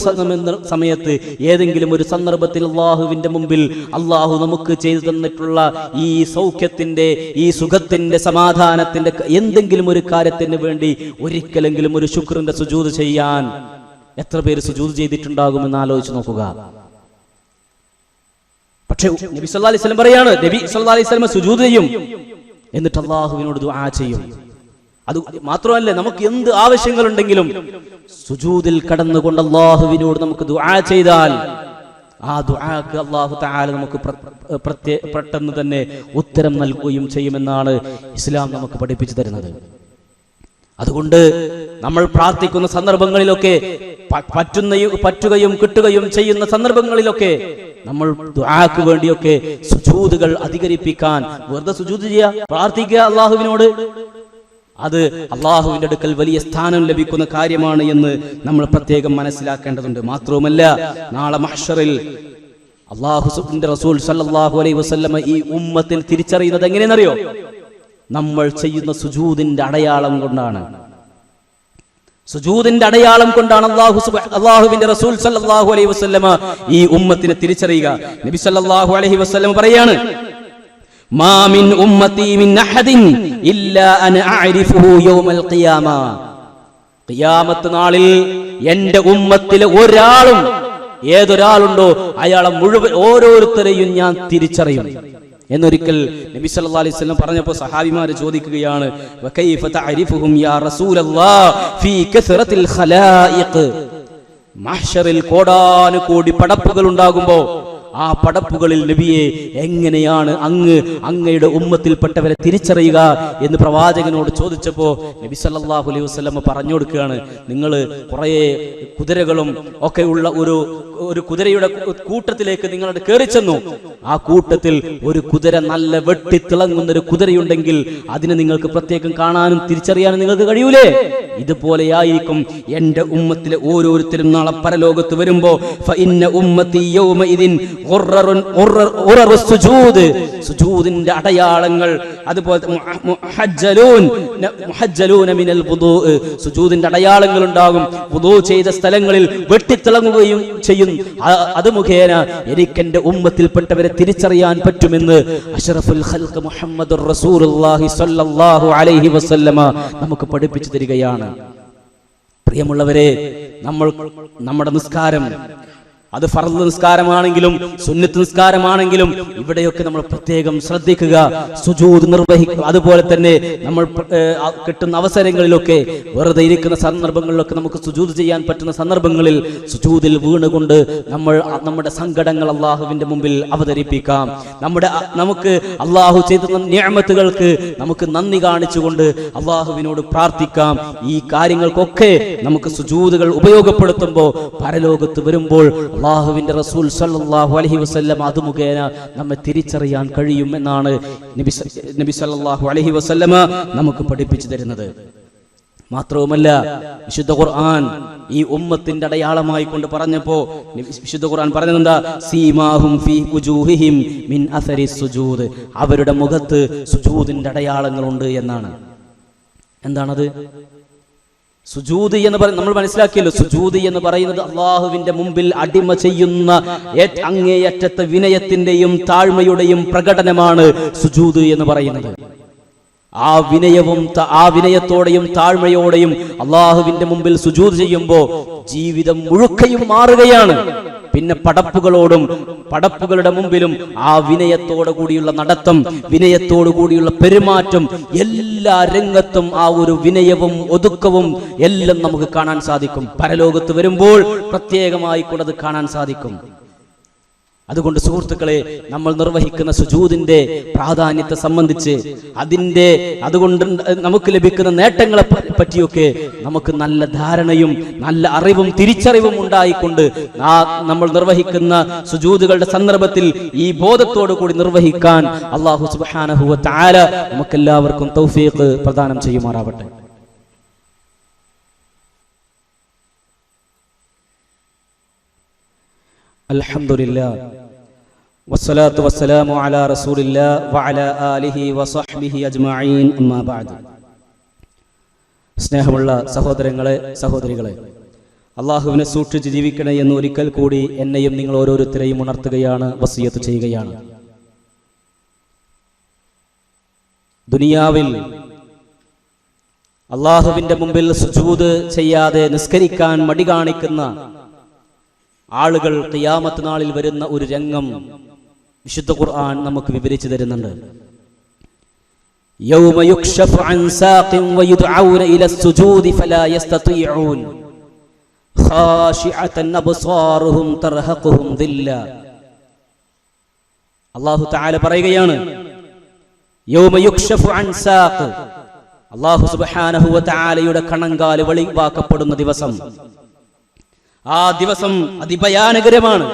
സമയത്ത്, ഏതെങ്കിലും ഒരു സന്ദർഭത്തിൽ അല്ലാഹുവിന്റെ മുമ്പിൽ അല്ലാഹു നമുക്ക് ചെയ്തു തന്നിട്ടുള്ള ഈ സൗഖ്യത്തിന്റെ, ഈ സുഖത്തിന്റെ, സമാധാനത്തിന്റെ എന്തെങ്കിലും ഒരു കാര്യത്തിന് വേണ്ടി ഒരിക്കലെങ്കിലും ഒരു ശുക്റിന്റെ സുജൂദ് ചെയ്യാൻ എത്ര പേര് സുജൂദ് ചെയ്തിട്ടുണ്ടാകുമെന്ന് ആലോചിച്ച് നോക്കുക. പക്ഷേ നബി സല്ലല്ലാഹു അലൈഹി വസല്ലം പറയാണ്, നബി സല്ലല്ലാഹു അലൈഹി വസല്ലം സുജൂദ് ചെയ്യും, എന്നിട്ട് അല്ലാഹുവിനോട് ദുആ ചെയ്യും. അത് മാത്രമല്ല, നമുക്ക് എന്ത് ആവശ്യങ്ങളുണ്ടെങ്കിലും സുജൂദിൽ കടന്നുകൊണ്ട് അല്ലാഹുവിനോട് നമുക്ക് ദുആ ചെയ്താൽ ആ ദുആക്ക് അല്ലാഹു തആല നമുക്ക് പെട്ടെന്ന് തന്നെ ഉത്തരം നൽകുകയും ചെയ്യുമെന്നാണ് ഇസ്ലാം നമുക്ക് പഠിപ്പിച്ചു തരുന്നത്. അതുകൊണ്ട് നമ്മൾ പ്രാർത്ഥിക്കുന്ന സന്ദർഭങ്ങളിലൊക്കെ, പറ്റുകയും കിട്ടുകയും ചെയ്യുന്ന സന്ദർഭങ്ങളിലൊക്കെ നമ്മൾ ദുആക്ക് വേണ്ടിയൊക്കെ സുജൂദുകൾ അധികരിപ്പിക്കാൻ, വെറുതെ സുജൂദ് ചെയ്യുക, പ്രാർത്ഥിക്കുക അല്ലാഹുവിനോട്, അത് അല്ലാഹുവിന്റെ അടുക്കൽ വലിയ സ്ഥാനം ലഭിക്കുന്ന കാര്യമാണ് എന്ന് നമ്മൾ പ്രത്യേകം മനസ്സിലാക്കേണ്ടതുണ്ട്. മാത്രവുമല്ല, നാളെ മഹ്ശറിൽ അല്ലാഹുവിന്റെ റസൂൽ സല്ലല്ലാഹു അലൈഹി വസല്ലം ഈ ഉമ്മത്തിൽ തിരിച്ചറിയുന്നത് എങ്ങനെയെന്നറിയോ? നമ്മൾ ചെയ്യുന്ന സുജൂദിന്റെ അടയാളം കൊണ്ടാണ്. സുജൂദിന്റെ അടയാളം കൊണ്ടാണ് അല്ലാഹുവിന്റെ റസൂൽ സല്ലല്ലാഹു അലൈഹി വസല്ലം ഈ ഉമ്മത്തിനെ തിരിച്ചറിയുക. നബി സല്ലല്ലാഹു അലൈഹി വസല്ലം പറയാണ്, മാ മിൻ ഉമ്മത്തി മിൻ അഹദിൻ ഇല്ലാ അന അഅരിഫുഹു യൗമൽ ഖിയാമ. ഖിയാമത്ത് നാളിൽ എൻ്റെ ഉമ്മത്തിലെ ഒരാളും, ഏതൊരാളുണ്ടോ അയാളെ മുഴുവൻ ഓരോരുത്തരെയും ഞാൻ തിരിച്ചറിയും എന്നൊരിക്കൽ നബി സല്ലല്ലാഹു അലൈഹി വസല്ലം പറഞ്ഞപ്പോൾ സഹാബിമാർ ചോദിക്കുകയാണ്, വകൈഫ തഅരിഫുഹും യാ റസൂലല്ലാഹ് ഫീ കസറത്തിൽ ഖലായിഖ്. മഹ്ശറിൽ കോടാനുകോടി പടപ്പുകൾ ഉണ്ടാകുമ്പോൾ ആ പടപ്പുകളിൽ നബിയെ എങ്ങനെയാണ് അങ്ങയുടെ ഉമ്മത്തിൽപ്പെട്ടവരെ തിരിച്ചറിയുക എന്ന് പ്രവാചകനോട് ചോദിച്ചപ്പോൾ നബി സല്ലല്ലാഹു അലൈഹി വസല്ലം പറഞ്ഞു കൊടുക്കുകയാണ്, നിങ്ങൾ കുറേ കുതിരകളും ഒക്കെ ഉള്ള ഒരു കുതിരയുടെ കൂട്ടത്തിലേക്ക് നിങ്ങളുടെ കയറി ചെന്നു. ആ കൂട്ടത്തിൽ ഒരു കുതിര നല്ല വെട്ടിത്തിളങ്ങുന്ന ഒരു കുതിരയുണ്ടെങ്കിൽ അതിനെ നിങ്ങൾക്ക് പ്രത്യേകം കാണാനും തിരിച്ചറിയാനും നിങ്ങൾക്ക് കഴിയൂലേ? ഇതുപോലെയായിരിക്കും എന്റെ ഉമ്മത്തിലെ ഓരോരുത്തരും നാളെ പരലോകത്ത് വരുമ്പോ ഫഇന്ന ഉമ്മത്തി യൗമഇദിൻ സുജൂദിന്റെ അടയാളങ്ങൾ, അതുപോലെ മുഹജ്ജലൂന മിനൽ വുദൂ, സുജൂദിന്റെ അടയാളങ്ങൾ ഉണ്ടാകും. വുദൂ ചെയ്ത സ്ഥലങ്ങളിൽ വെട്ടിത്തിളങ്ങുകയും ചെയ്യും. അത് മുഖേന എനിക്ക് എന്റെ ഉമ്മത്തിൽപ്പെട്ടവരെ തിരിച്ചറിയാൻ പറ്റുമെന്ന് അഷ്റഫുൽ ഖൽഖ് മുഹമ്മദുർ റസൂലുള്ളാഹി സ്വല്ലല്ലാഹു അലൈഹി വസല്ലമ നമുക്ക് പഠിപ്പിച്ചു തരികയാണ്. പ്രിയമുള്ളവരെ, നമ്മുടെ നിസ്കാരം, അത് ഫർദ് നിസ്കാരമാണെങ്കിലും സുന്നത്ത് നിസ്കാരമാണെങ്കിലും ഇവിടെയൊക്കെ നമ്മൾ പ്രത്യേകം ശ്രദ്ധിക്കുക, സുജൂദ് നിർവഹിക്കുക. അതുപോലെ തന്നെ നമ്മൾ കിട്ടുന്ന അവസരങ്ങളിലൊക്കെ, വെറുതെ ഇരിക്കുന്ന സന്ദർഭങ്ങളിലൊക്കെ നമുക്ക് സുജൂദ് ചെയ്യാൻ പറ്റുന്ന സന്ദർഭങ്ങളിൽ സുജൂദിൽ വീണുകൊണ്ട് നമ്മുടെ സങ്കടങ്ങൾ അല്ലാഹുവിന്റെ മുമ്പിൽ അവതരിപ്പിക്കാം. നമുക്ക് അല്ലാഹു ചെയ്ത നിഅമത്തുകൾക്ക് നമുക്ക് നന്ദി കാണിച്ചുകൊണ്ട് അല്ലാഹുവിനോട് പ്രാർത്ഥിക്കാം. ഈ കാര്യങ്ങൾക്കൊക്കെ നമുക്ക് സുജൂദുകൾ ഉപയോഗപ്പെടുത്തുമ്പോൾ പരലോകത്ത് വരുമ്പോൾ അല്ലാഹുവിന്റെ റസൂൽ സല്ലല്ലാഹു അലൈഹി വസല്ലം അത് മുഖേന നമ്മെ തിരിച്ചറിയാൻ കഴിയും എന്നാണ് നബി സല്ലല്ലാഹു അലൈഹി വസല്ലം നമുക്ക് പഠിപ്പിച്ചു തരുന്നത്. മാത്രവുമല്ല, വിശുദ്ധ ഖുർആൻ ഈ ഉമ്മത്തിന്റെ അടയാളമായി കൊണ്ട് പറഞ്ഞപ്പോ വിശുദ്ധ ഖുർആൻ പറഞ്ഞതെന്താ? സീമാഹും ഫീ വുജൂഹിഹിം മിൻ അസരി സുജൂദ്. അവരുടെ മുഖത്ത് സുജൂദിന്റെ അടയാളങ്ങളുണ്ട് എന്നാണ്. എന്താണത്? സുജൂദ് എന്ന് നമ്മൾ മനസ്സിലാക്കിയല്ലോ. സുജൂദ് എന്ന് പറയുന്നത് അള്ളാഹുവിന്റെ മുമ്പിൽ അടിമ ചെയ്യുന്ന അങ്ങേയറ്റത്തെ വിനയത്തിന്റെയും താഴ്മയുടെയും പ്രകടനമാണ് സുജൂദ് എന്ന് പറയുന്നത്. ആ വിനയത്തോടെയും താഴ്മയോടെയും അള്ളാഹുവിന്റെ മുമ്പിൽ സുജൂദ് ചെയ്യുമ്പോൾ ജീവിതം മുഴുക്കയും മാറുകയാണ്. പിന്നെ പടപ്പുകളുടെ മുമ്പിലും ആ വിനയത്തോടു കൂടിയുള്ള നടത്തം, വിനയത്തോടു കൂടിയുള്ള പെരുമാറ്റം, എല്ലാ രംഗത്തും ആ ഒരു വിനയവും ഒതുക്കവും എല്ലാം നമുക്ക് കാണാൻ സാധിക്കും. പരലോകത്ത് വരുമ്പോൾ പ്രത്യേകമായി കൂടെ അത് കാണാൻ സാധിക്കും. അതുകൊണ്ട് സുഹൃത്തുക്കളെ, നമ്മൾ നിർവഹിക്കുന്ന സുജൂദിന്റെ പ്രാധാന്യത്തെ സംബന്ധിച്ച് അതുകൊണ്ട് നമുക്ക് ലഭിക്കുന്ന നേട്ടങ്ങളെ പറ്റിയൊക്കെ നമുക്ക് നല്ല ധാരണയും നല്ല അറിവും തിരിച്ചറിവും ഉണ്ടായിക്കൊണ്ട് നമ്മൾ നിർവഹിക്കുന്ന സുജൂദുകളുടെ സന്ദർഭത്തിൽ ഈ ബോധത്തോടു കൂടി നിർവഹിക്കാൻ അല്ലാഹു സുബ്ഹാനഹു വ തആല നമുക്കെല്ലാവർക്കും തൗഫീഖ് പ്രദാനം ചെയ്യുമാറാവട്ടെ. അൽഹംദുലില്ലാഹ് വസ്സലാത്തു വസ്സലാമു അലാ റസൂലില്ലാഹ് വഅലാ ആലിഹി വസഹ്ബിഹി അജ്മഈൻ, അമ്മാ ബഅദ്. സ്നേഹമുള്ള സഹോദരങ്ങളെ, സഹോദരികളെ, അള്ളാഹുവിനെ സൂക്ഷിച്ച് ജീവിക്കണേ എന്ന് ഒരിക്കൽ കൂടി എന്നെയും നിങ്ങൾ ഓരോരുത്തരെയും ഉണർത്തുകയാണ്, വസിയത്ത് ചെയ്യുകയാണ്. ദുനിയാവിൽ അള്ളാഹുവിന്റെ മുമ്പിൽ സുജൂദ് ചെയ്യാതെ നിസ്കരിക്കാൻ മടി കാണിക്കുന്ന ആളുകൾ ഖിയാമത്ത് നാളിൽ വരുന്ന ഒരു രംഗം വിശുദ്ധ ഖുർആൻ നമുക്ക് വിവരിച്ചു തരുന്നുണ്ട്. യൗമ യുക്ശഫു അൻ സാഖിൻ വയുദ്ഔന ഇല സുജൂദി ഫലാ യസ്തതിഊൻ ഖാശിഅതൻ അബ്സാറുഹും തർഹഖുഹും ദില്ല. അല്ലാഹു തആല പറയുകയാണ്, യൗമ യുക്ശഫു അൻ സാഖ്, അല്ലാഹു സുബ്ഹാനഹു വ തആലയുടെ കണങ്കാല് വെളിവാക്കപ്പെടുന്ന ദിവസം. ആ ദിവസം അതിഭയാനകരമാണ്.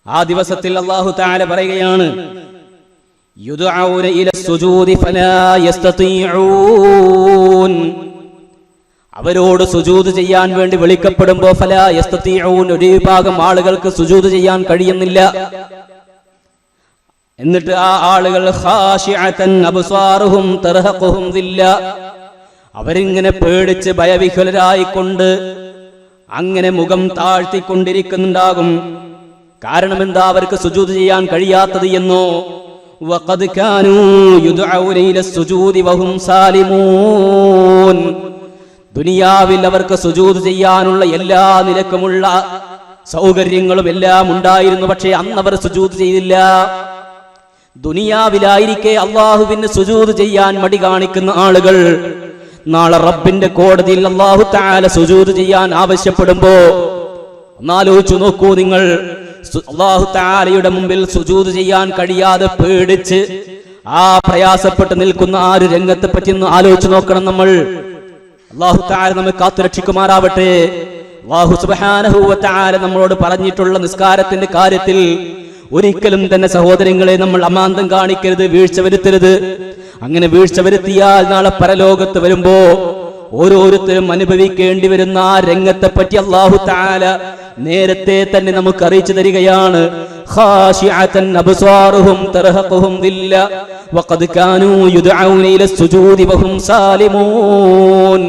ആ ദിവസത്തിൽ അല്ലാഹു തആല പറയുകയാണ്, യുദ്ഔന ഇല സുജൂദി ഫലാ യസ്തതിഊൻ, അവരോട് സുജൂദ് ചെയ്യാൻ വേണ്ടി വിളിക്കപ്പെടുമ്പോൾ ഫലാ യസ്തതിഊൻ, ഒരു വിഭാഗം ആളുകൾക്ക് സുജൂദ് ചെയ്യാൻ കഴിയുന്നില്ല. എന്നിട്ട് ആ ആളുകൾ ഖാശിഅതൻ അബ്സാറുഹും തർഹഖുഹും ദില്ല, അവരിങ്ങനെ പേടിച്ച് ഭയവിഹ്വലരായിക്കൊണ്ട് അങ്ങനെ മുഖം താഴ്ത്തിക്കൊണ്ടിരിക്കുന്നുണ്ടാകും. കാരണം എന്താ? അവർക്ക് സുജൂദ് ചെയ്യാൻ കഴിയാത്തത് എന്നോ. വഖദ് കാനൂ യുദ്ഔന ഇല സുജൂദി വഹും സാലിമൂൻ, ദുനിയാവിൽ അവർക്ക് സുജൂദ് ചെയ്യാനുള്ള എല്ലാ നിലക്കുമുള്ള സൗകര്യങ്ങളും എല്ലാം ഉണ്ടായിരുന്നു. പക്ഷേ അന്നവർ സുജൂദ് ചെയ്തില്ല. ദുനിയാവിലായിരിക്കെ അള്ളാഹുവിന് സുജൂദ് ചെയ്യാൻ മടി കാണിക്കുന്ന ആളുകൾ നാളെ റബ്ബിന്റെ കോടതിയിൽ അല്ലാഹു തആല സുജൂദ് ചെയ്യാൻ ആവശ്യപ്പെടുമ്പോ ഒന്നാലോചിച്ചു നോക്കൂ നിങ്ങൾ. അല്ലാഹു തആലയുടെ മുമ്പിൽ സുജൂദ് ചെയ്യാൻ കഴിയാതെ പേടിച്ച് ആ പ്രയാസപ്പെട്ട് നിൽക്കുന്ന ആ ഒരു രംഗത്തെ പറ്റി ഒന്ന് ആലോചിച്ചു നോക്കണം നമ്മൾ. അല്ലാഹു തആല നമ്മെ കാത്തുരക്ഷിക്കുമാറാവട്ടെ. അല്ലാഹു സുബ്ഹാനഹു വ തആല നമ്മളോട് പറഞ്ഞിട്ടുള്ള നിസ്കാരത്തിന്റെ കാര്യത്തിൽ ഒരിക്കലും തന്നെ സഹോദരങ്ങളെ നമ്മൾ അമാന്തം കാണിക്കരുത്, വീഴ്ച വരുത്തരുത്. അങ്ങനെ വീഴ്ച വരുത്തിയാൽ നാളെ പരലോകത്ത് വരുമ്പോ ഓരോരുത്തരും അനുഭവിക്കേണ്ടി വരുന്ന ആ രംഗത്തെ പറ്റി അല്ലാഹു തആല നേരത്തെ തന്നെ നമുക്ക് അറിയിച്ചു തരികയാണ്. ഖാശിഅതൻ അബ്സാറുഹും തർഹഖുഹും ദില്ല വഖദ് കാനൂ യുദ്ഔന ഇല സുജൂദി വഹും സാലിമൂൻ,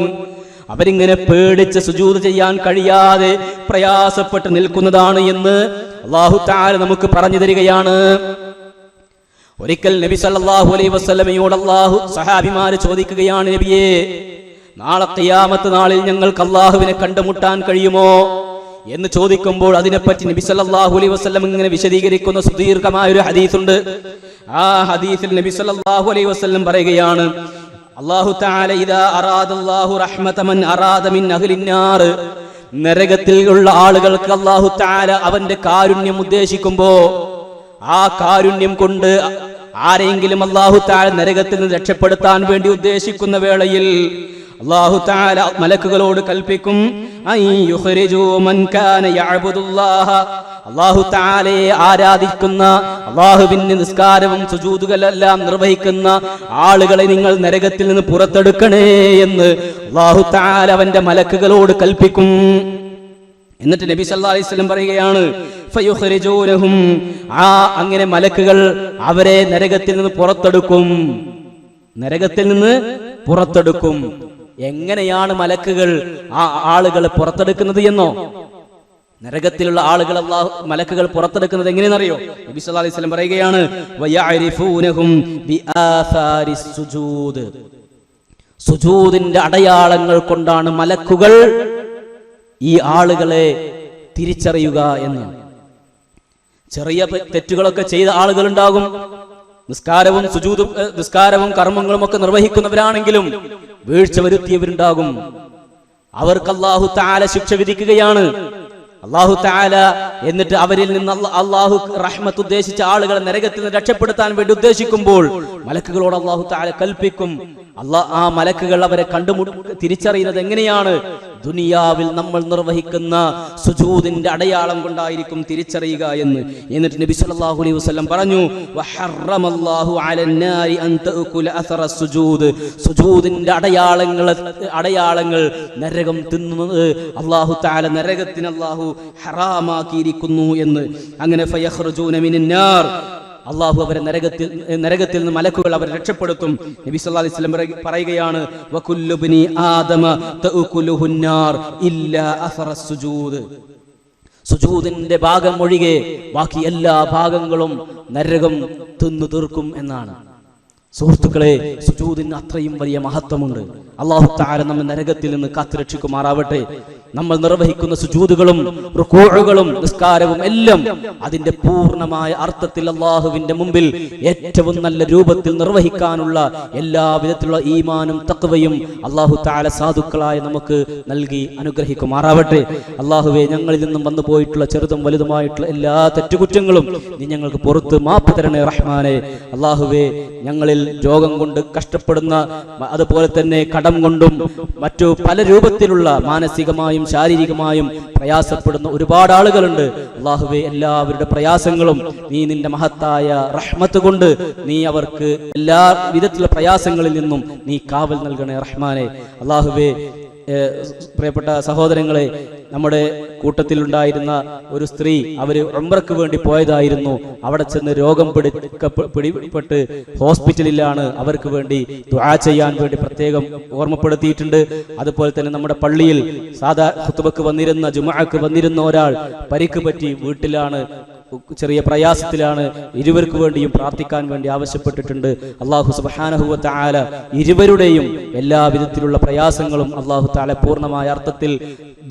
അവരിങ്ങനെ പേടിച്ച് സുജൂദ് ചെയ്യാൻ കഴിയാതെ പ്രയാസപ്പെട്ട് നിൽക്കുന്നതാണ് എന്ന് അല്ലാഹു തആല നമുക്ക് പറഞ്ഞു തരികയാണ്. ഒരിക്കൽ നബി സല്ലല്ലാഹു അലൈഹി വസല്ലമയോട് സഹാബിമാര് ചോദിക്കുകയാണ്, നബിയേ, നാളെ ഖിയാമത്ത് നാളിൽ ഞങ്ങൾക്ക് അല്ലാഹുവിനെ കണ്ടുമുട്ടാൻ കഴിയുമോ എന്ന് ചോദിക്കുമ്പോൾ അതിനെപ്പറ്റി നബി സല്ലല്ലാഹു അലൈഹി വസല്ലം ഇങ്ങനെ വിശദീകരിക്കുന്ന സുദീർഘമായ ഒരു ഹദീസുണ്ട്. ആ ഹദീസിൽ നബി സല്ലല്ലാഹു അലൈഹി വസല്ലം പറയുകയാണ്, അല്ലാഹു തആല ഇദാ അറാദല്ലാഹു റഹ്മത മൻ അറാദ മിൻ അഹ്ലിന്നാർ, നരകത്തിൽ ഉള്ള ആളുകൾക്ക് അല്ലാഹു തആല അവന്റെ കാരുണ്യം ഉദ്ദേശിക്കുമ്പോ ആ കാരുണ്യം കൊണ്ട് ആരെങ്കിലും അല്ലാഹു തആല നരകത്തിൽ നിന്ന് രക്ഷപ്പെടുത്താൻ വേണ്ടി ഉദ്ദേശിക്കുന്ന വേളയിൽ അല്ലാഹു തആല മലക്കുകളോട് കൽപ്പിക്കും, അയ്യുഖ്രിജൂ മൻ കാന യഅബുദുല്ലാഹ, അല്ലാഹു തആലയെ ആരാധിക്കുന്ന അല്ലാഹുവിന്റെ നിസ്കാരവും സുജൂദുകളെല്ലാം നിർവഹിക്കുന്ന ആളുകളെ നിങ്ങൾ നരകത്തിൽ നിന്ന് പുറത്തെടുക്കണേ എന്ന് അല്ലാഹു തആല അവന്റെ മലക്കുകളോട് കൽപ്പിക്കും. എന്നിട്ട് നബി സല്ലല്ലാഹു അലൈഹി വസല്ലം പറയുകയാണ്, ഫയുഖ്രിജൂനഹും, അങ്ങനെ മലക്കുകൾ അവരെ നരകത്തിൽ നിന്ന് പുറത്തെടുക്കും. നരകത്തിൽ നിന്ന് പുറത്തെടുക്കും. എങ്ങനെയാണ് മലക്കുകൾ ആ ആളുകളെ പുറത്തെടുക്കുന്നത് എന്നോ? നരകത്തിലുള്ള ആളുകൾ മലക്കുകൾ പുറത്തെടുക്കുന്നത് എങ്ങനെയെന്നറിയോ? നബി സല്ലല്ലാഹു അലൈഹി വസല്ലം പറയുകയാണ്, വയഅരിഫൂനഹും ബിആസാരിസ് സുജൂദ്. സുജൂദിന്റെ അടയാളങ്ങൾ കൊണ്ടാണ് മലക്കുകൾ ഈ ആളുകളെ തിരിച്ചറിയുക എന്ന്. ചെറിയ തെറ്റുകളൊക്കെ ചെയ്ത ആളുകൾ ഉണ്ടാകും. നിസ്കാരവും കർമ്മങ്ങളും ഒക്കെ നിർവഹിക്കുന്നവരാണെങ്കിലും വീഴ്ച വരുത്തിയവരുണ്ടാകും. അവർക്ക് അല്ലാഹു തആല ശിക്ഷ വിധിക്കുകയാണ്. അല്ലാഹു തആല എന്നിട്ട് അവരിൽ നിന്ന് അല്ലാഹു റഹ്മത്ത് ഉദ്ദേശിച്ച ആളുകളെ നരകത്തിൽ നിന്ന് രക്ഷപ്പെടുത്താൻ വേണ്ടി ഉദ്ദേശിക്കുമ്പോൾ മലക്കുകളോട് അല്ലാഹു തആല കൽപ്പിക്കും. ആ മലക്കുകൾ അവരെ തിരിച്ചറിയുന്നത് എങ്ങനെയാണ്? ദുനിയാവിൽ നമ്മൾ നിർവഹിക്കുന്ന സുജൂദിന്റെ അടയാളം കൊണ്ടായിരിക്കും തിരിച്ചറിയുക എന്ന്. എന്നിട്ട് നബി സല്ലല്ലാഹു അലൈഹി വസല്ലം പറഞ്ഞു, വഹറമല്ലാഹു അലന്നാരി അൻ തഅകുല അസറ സുജൂദ്. സുജൂദിന്റെ അടയാളങ്ങൾ നരകം തിന്നുന്നത് അല്ലാഹു തആല നരകത്തിന് അല്ലാഹു ഹറാമാക്കിയിരിക്കുന്നു എന്ന്. അങ്ങനെ ഫയഖ്റുജൂന മിനന്നാർ, അള്ളാഹു അവരെ നരകത്തിൽ നിന്ന് മലക്കുകൾ അവരെ രക്ഷപ്പെടുത്തും. നബി സല്ലല്ലാഹു അലൈഹി വസല്ലം പറയുകയാണ്, വകുല്ലു ബനി ആദമ തഅകുലുഹുന്നാർ ഇല്ലാ അസറസ് സുജൂദ്. സുജൂദിന്റെ ഭാഗം ഒഴികെ ബാക്കി എല്ലാ ഭാഗങ്ങളും നരകം തിന്നു തീർക്കും എന്നാണ്. സുഹൃത്തുക്കളെ, സുജൂദിന് അത്രയും വലിയ മഹത്വമുണ്ട്. അല്ലാഹു തആല നമ്മെ നരകത്തിൽ നിന്ന് കാത്തുരക്ഷിക്കുമാറാവട്ടെ. നമ്മൾ നിർവഹിക്കുന്ന സുജൂദുകളും റുകൂഉകളും നിസ്കാരവും എല്ലാം അതിന്റെ പൂർണ്ണമായ അർത്ഥത്തിൽ അല്ലാഹുവിന്റെ മുമ്പിൽ ഏറ്റവും നല്ല രൂപത്തിൽ നിർവഹിക്കാനുള്ള എല്ലാ വിധത്തിലുള്ള ഈമാനും തഖ്വയും അല്ലാഹു തആല സാധുക്കളായ നമുക്ക് നൽകി അനുഗ്രഹിക്കുമാറാവട്ടെ. അല്ലാഹുവേ, ഞങ്ങളിൽ നിന്നും വന്നു പോയിട്ടുള്ള ചെറുതും വലുതുമായിട്ടുള്ള എല്ലാ തെറ്റുകുറ്റങ്ങളും നീ ഞങ്ങൾക്ക് പുറത്ത് മാപ്പ് തരണേ റഹ്മാനെ. അല്ലാഹുവേ, ഞങ്ങളിൽ രോഗം കൊണ്ട് കഷ്ടപ്പെടുന്ന, അതുപോലെ തന്നെ കടം കൊണ്ടും മറ്റു പല രൂപത്തിലുള്ള മാനസികമായും ശാരീരികമായും പ്രയാസപ്പെടുന്ന ഒരുപാട് ആളുകളുണ്ട്. അല്ലാഹുവേ, എല്ലാവരുടെ പ്രയാസങ്ങളും നീ നിന്റെ മഹത്തായ റഹ്മത്ത് കൊണ്ട് നീ അവർക്ക് എല്ലാ വിധത്തിലുള്ള പ്രയാസങ്ങളിൽ നിന്നും നീ കാവൽ നൽകണേ റഹ്മാനെ. അല്ലാഹുവേ, പ്രിയപ്പെട്ട സഹോദരങ്ങളെ, നമ്മുടെ കൂട്ടത്തിലുണ്ടായിരുന്ന ഒരു സ്ത്രീ, അവര് ഉംറക്ക് വേണ്ടി പോയതായിരുന്നു. അവിടെ ചെന്ന് രോഗം പിടിപെട്ട് ഹോസ്പിറ്റലിലാണ്. അവർക്ക് വേണ്ടി ദുആ ചെയ്യാൻ വേണ്ടി പ്രത്യേകം ഓർമ്മപ്പെടുത്തിയിട്ടുണ്ട്. അതുപോലെ തന്നെ നമ്മുടെ പള്ളിയിൽ സാദാ ഖുത്ബക്ക് വന്നിരുന്ന, ജുമുഅക്ക് വന്നിരുന്ന ഒരാൾ പരിക്ക് പറ്റി വീട്ടിലാണ്, ചെറിയ പ്രയാസത്തിലാണ്. ഇരുവർക്ക് വേണ്ടിയും പ്രാർത്ഥിക്കാൻ വേണ്ടി ആവശ്യപ്പെട്ടിട്ടുണ്ട്. അല്ലാഹു സുബ്ഹാനഹു വ തആല ഇരുവരുടെയും എല്ലാ വിധത്തിലുള്ള പ്രയാസങ്ങളും അല്ലാഹു തആല പൂർണ്ണമായ അർത്ഥത്തിൽ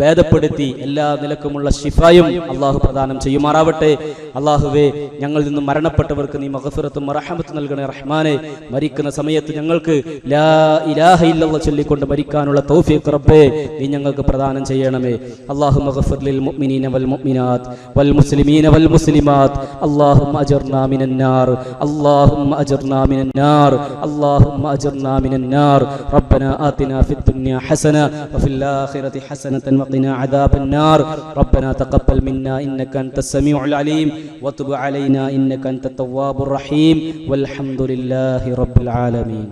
ഭേദപ്പെടുത്തി എല്ലാ നിലക്കുമുള്ള ശിഫായും അല്ലാഹു പ്രദാനം ചെയ്യുമാറാവട്ടെ. അല്ലാഹുവേ, ഞങ്ങളിൽ നിന്നും മരണപ്പെട്ടവർക്ക് നീ മഗ്ഫിറത്തും റഹ്മത്തും നൽകണേ റഹ്മാനെ. മരിക്കുന്ന സമയത്ത് ഞങ്ങൾക്ക് ലാ ഇലാഹ ഇല്ലല്ലാഹ് ചൊല്ലിക്കൊണ്ട് മരിക്കാനുള്ള തൗഫീഖ് റബ്ബേ നീ ഞങ്ങൾക്ക് പ്രദാനം ചെയ്യണമേ. അല്ലാഹുമ്മ ഗഫിർ ലിൽ മുഅ്മിനീന വൽ മുഅ്മിനാത്ത് വൽ മുസ്ലിമീന വൽ മുസ്ലിമാത്ത്. അല്ലാഹുമ്മ അജിർനാ മിനൻ നാർ, അല്ലാഹുമ്മ അജിർനാ മിനൻ നാർ, അല്ലാഹുമ്മ അജിർനാ മിനൻ നാർ. റബ്ബനാ ആതിനാ ഫിദ് ദുനിയ ഹസന വഫിൽ ആഖിറതി ഹസനതൻ وقنا عذاب النار. ربنا تقبل منا إنك أنت السميع العليم وتب علينا إنك أنت التواب الرحيم والحمد لله رب العالمين.